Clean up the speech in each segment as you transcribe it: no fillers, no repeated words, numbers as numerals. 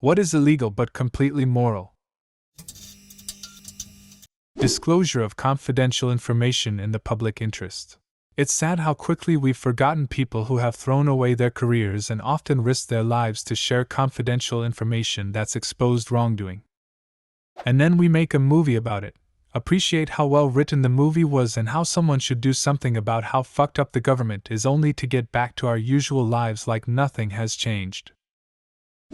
What is illegal but completely moral? Disclosure of confidential information in the public interest. It's sad how quickly we've forgotten people who have thrown away their careers and often risked their lives to share confidential information that's exposed wrongdoing. And then we make a movie about it, appreciate how well written the movie was and how someone should do something about how fucked up the government is only to get back to our usual lives like nothing has changed.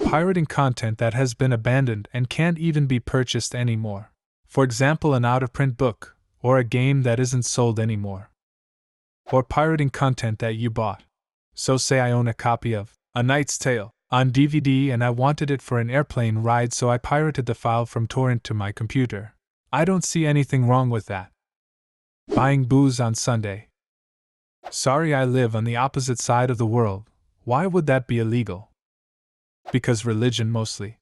Pirating content that has been abandoned and can't even be purchased anymore. For example, an out-of-print book, or a game that isn't sold anymore. Or pirating content that you bought. So say I own a copy of A Knight's Tale on DVD and I wanted it for an airplane ride, so I pirated the file from torrent to my computer. I don't see anything wrong with that. Buying booze on Sunday. Sorry, I live on the opposite side of the world. Why would that be illegal? Because religion mostly.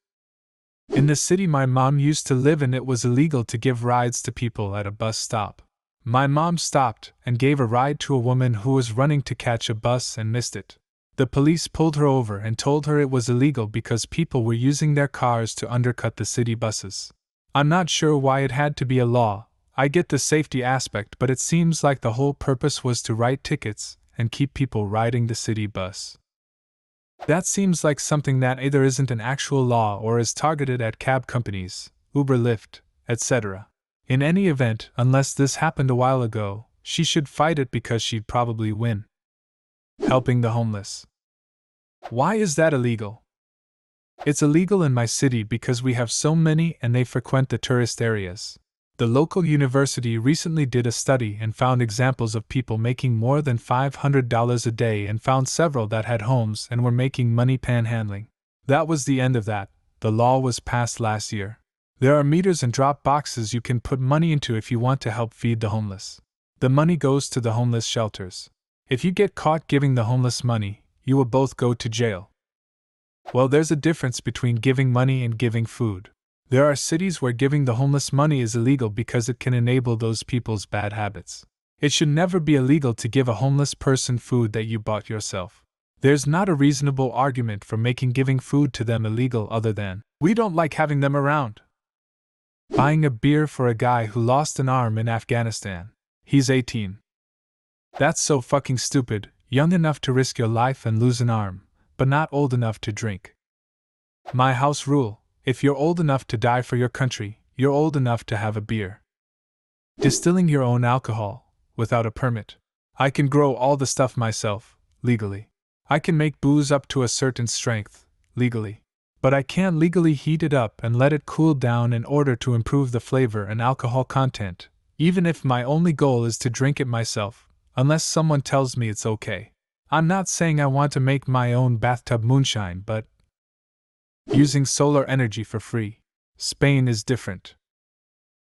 In the city my mom used to live in, it was illegal to give rides to people at a bus stop. My mom stopped and gave a ride to a woman who was running to catch a bus and missed it. The police pulled her over and told her it was illegal because people were using their cars to undercut the city buses. I'm not sure why it had to be a law. I get the safety aspect, but it seems like the whole purpose was to write tickets and keep people riding the city bus. That seems like something that either isn't an actual law or is targeted at cab companies, Uber, Lyft, etc. In any event, unless this happened a while ago, she should fight it because she'd probably win. Helping the homeless. Why is that illegal? It's illegal in my city because we have so many and they frequent the tourist areas. The local university recently did a study and found examples of people making more than $500 a day and found several that had homes and were making money panhandling. That was the end of that. The law was passed last year. There are meters and drop boxes you can put money into if you want to help feed the homeless. The money goes to the homeless shelters. If you get caught giving the homeless money, you will both go to jail. Well, there's a difference between giving money and giving food. There are cities where giving the homeless money is illegal because it can enable those people's bad habits. It should never be illegal to give a homeless person food that you bought yourself. There's not a reasonable argument for making giving food to them illegal other than, we don't like having them around. Buying a beer for a guy who lost an arm in Afghanistan. He's 18. That's so fucking stupid, young enough to risk your life and lose an arm, but not old enough to drink. My house rule: if you're old enough to die for your country, you're old enough to have a beer. Distilling your own alcohol, without a permit. I can grow all the stuff myself, legally. I can make booze up to a certain strength, legally. But I can't legally heat it up and let it cool down in order to improve the flavor and alcohol content, even if my only goal is to drink it myself, unless someone tells me it's okay. I'm not saying I want to make my own bathtub moonshine, but using solar energy for free. Spain is different.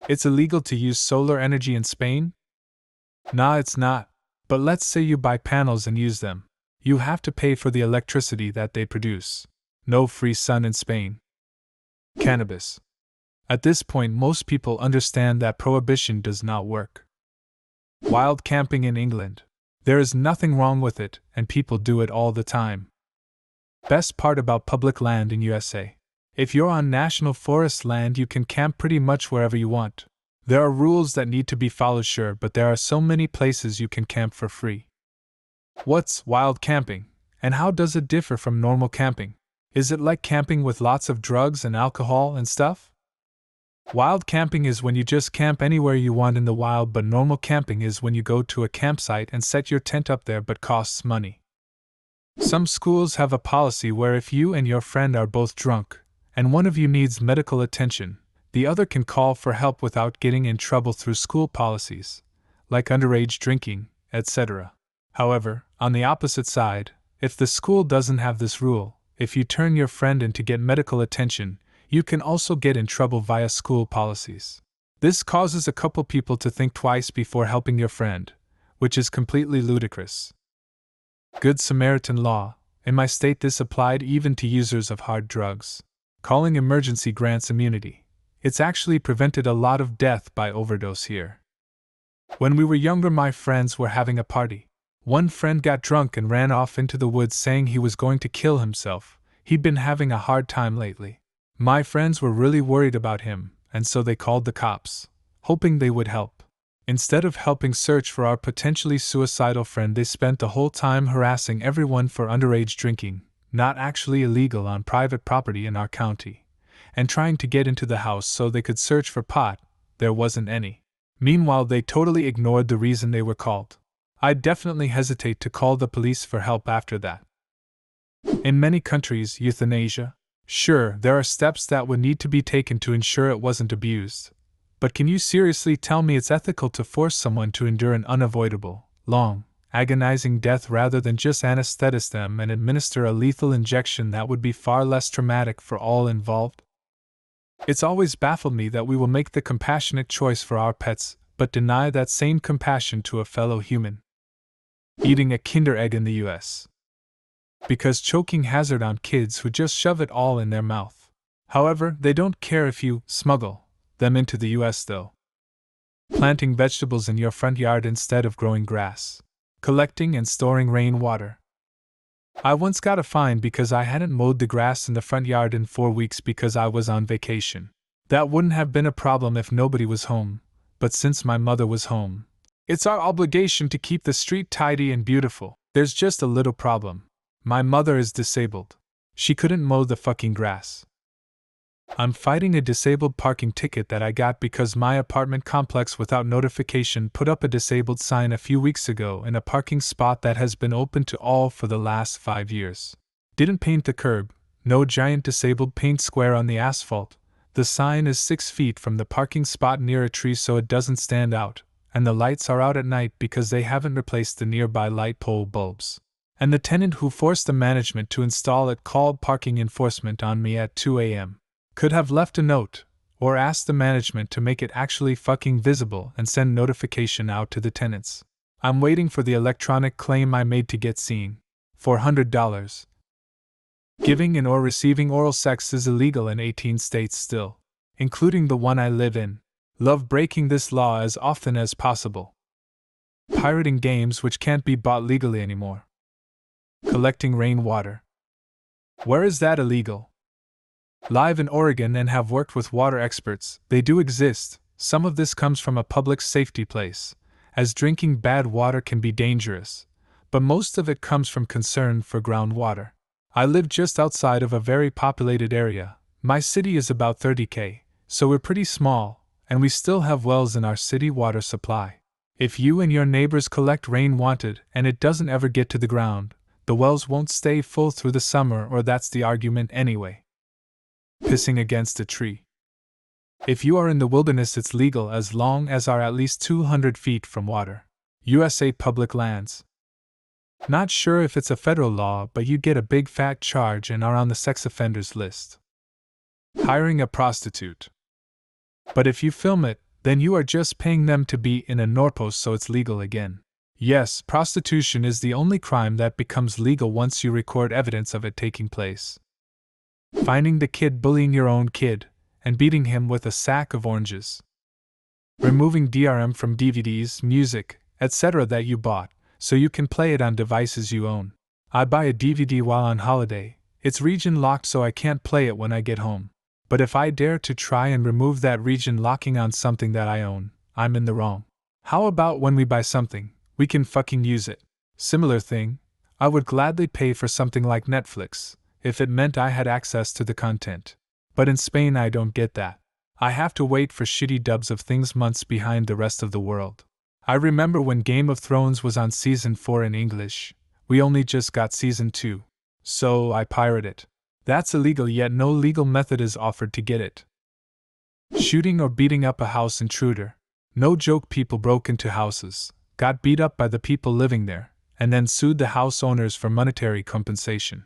It's illegal to use solar energy in Spain? Nah, it's not. But let's say you buy panels and use them. You have to pay for the electricity that they produce. No free sun in Spain. Cannabis. At this point, most people understand that prohibition does not work. Wild camping in England. There is nothing wrong with it, and people do it all the time. Best part about public land in USA. If you're on national forest land, you can camp pretty much wherever you want. There are rules that need to be followed, sure, but there are so many places you can camp for free. What's wild camping, and how does it differ from normal camping? Is it like camping with lots of drugs and alcohol and stuff? Wild camping is when you just camp anywhere you want in the wild, but normal camping is when you go to a campsite and set your tent up there but costs money. Some schools have a policy where if you and your friend are both drunk, and one of you needs medical attention, the other can call for help without getting in trouble through school policies, like underage drinking, etc. However, on the opposite side, if the school doesn't have this rule, if you turn your friend in to get medical attention, you can also get in trouble via school policies. This causes a couple people to think twice before helping your friend, which is completely ludicrous. Good Samaritan law. In my state, this applied even to users of hard drugs. Calling emergency grants immunity. It's actually prevented a lot of death by overdose here. When we were younger, my friends were having a party. One friend got drunk and ran off into the woods saying he was going to kill himself. He'd been having a hard time lately. My friends were really worried about him, and so they called the cops, hoping they would help. Instead of helping search for our potentially suicidal friend, they spent the whole time harassing everyone for underage drinking, not actually illegal on private property in our county, and trying to get into the house so they could search for pot. There wasn't any. Meanwhile, they totally ignored the reason they were called. I'd definitely hesitate to call the police for help after that. In many countries, euthanasia. Sure, there are steps that would need to be taken to ensure it wasn't abused. But can you seriously tell me it's ethical to force someone to endure an unavoidable, long, agonizing death rather than just anesthetize them and administer a lethal injection that would be far less traumatic for all involved? It's always baffled me that we will make the compassionate choice for our pets, but deny that same compassion to a fellow human. Eating a Kinder Egg in the US. Because choking hazard on kids who just shove it all in their mouth. However, they don't care if you smuggle them into the US though. Planting vegetables in your front yard instead of growing grass. Collecting and storing rainwater. I once got a fine because I hadn't mowed the grass in the front yard in 4 weeks because I was on vacation. That wouldn't have been a problem if nobody was home, but since my mother was home, it's our obligation to keep the street tidy and beautiful. There's just a little problem. My mother is disabled. She couldn't mow the fucking grass. I'm fighting a disabled parking ticket that I got because my apartment complex without notification put up a disabled sign a few weeks ago in a parking spot that has been open to all for the last 5 years. Didn't paint the curb, no giant disabled paint square on the asphalt. The sign is 6 feet from the parking spot near a tree so it doesn't stand out, and the lights are out at night because they haven't replaced the nearby light pole bulbs. And the tenant who forced the management to install it called parking enforcement on me at 2 a.m. Could have left a note, or asked the management to make it actually fucking visible and send notification out to the tenants. I'm waiting for the electronic claim I made to get seen. $400. Giving and or receiving oral sex is illegal in 18 states still, including the one I live in. Love breaking this law as often as possible. Pirating games which can't be bought legally anymore. Collecting rainwater. Where is that illegal? Live in Oregon and have worked with water experts, they do exist. Some of this comes from a public safety place, as drinking bad water can be dangerous, but most of it comes from concern for groundwater. I live just outside of a very populated area. My city is about 30,000, so we're pretty small, and we still have wells in our city water supply. If you and your neighbors collect rainwater and it doesn't ever get to the ground, the wells won't stay full through the summer, or that's the argument anyway. Pissing against a tree. If you are in the wilderness, it's legal as long as are at least 200 feet from water. USA public lands. Not sure if it's a federal law, but you get a big fat charge and are on the sex offenders list. Hiring a prostitute. But if you film it, then you are just paying them to be in a Norpost, so it's legal again. Yes, prostitution is the only crime that becomes legal once you record evidence of it taking place. Finding the kid bullying your own kid, and beating him with a sack of oranges. Removing DRM from DVDs, music, etc. that you bought, so you can play it on devices you own. I buy a DVD while on holiday, it's region locked so I can't play it when I get home. But if I dare to try and remove that region locking on something that I own, I'm in the wrong. How about when we buy something, we can fucking use it? Similar thing, I would gladly pay for something like Netflix, if it meant I had access to the content. But in Spain I don't get that. I have to wait for shitty dubs of things months behind the rest of the world. I remember when Game of Thrones was on season 4 in English, we only just got season 2. So I pirate it. That's illegal, yet no legal method is offered to get it. Shooting or beating up a house intruder. No joke, people broke into houses, got beat up by the people living there, and then sued the house owners for monetary compensation.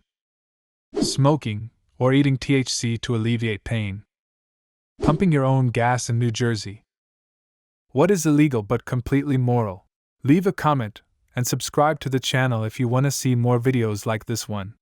Smoking, or eating THC to alleviate pain. Pumping your own gas in New Jersey. What is illegal but completely moral? Leave a comment, and subscribe to the channel if you want to see more videos like this one.